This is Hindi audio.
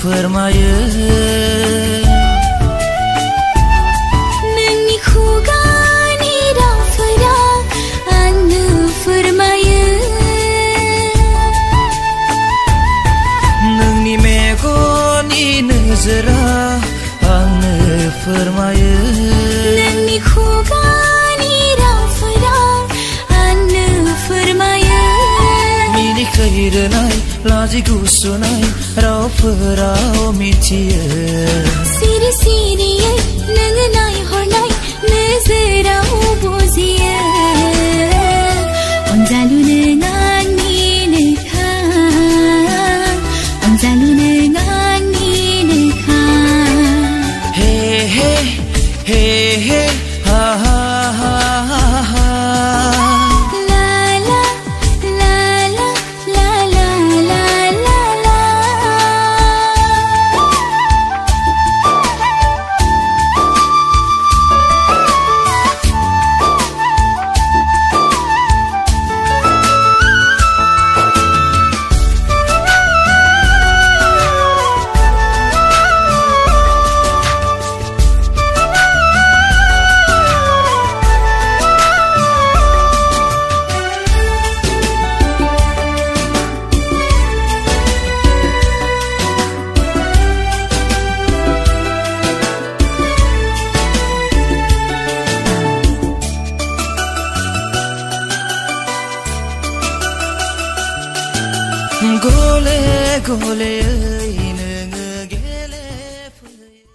फोरमायो नोंनि खुगानि रावफोरा आंनो फोरमायो नोंनि मेगननि नोजोरा आंनो फोरमायो नोंनि खुगानि रावफोरा आंनो फोरमायो मिनिखैरोनाय लाजि गुसुनाय रावफोराव मिथियो सिरि सिरियै नोङो नायहरनाय नोजोराव बुजियो अनजालु नों आंनिनोखा अनजालु नों आंनिनोखा हे हे हे हे हा हा हा हा हा ला ला ला ला ला ला ला ला गले गले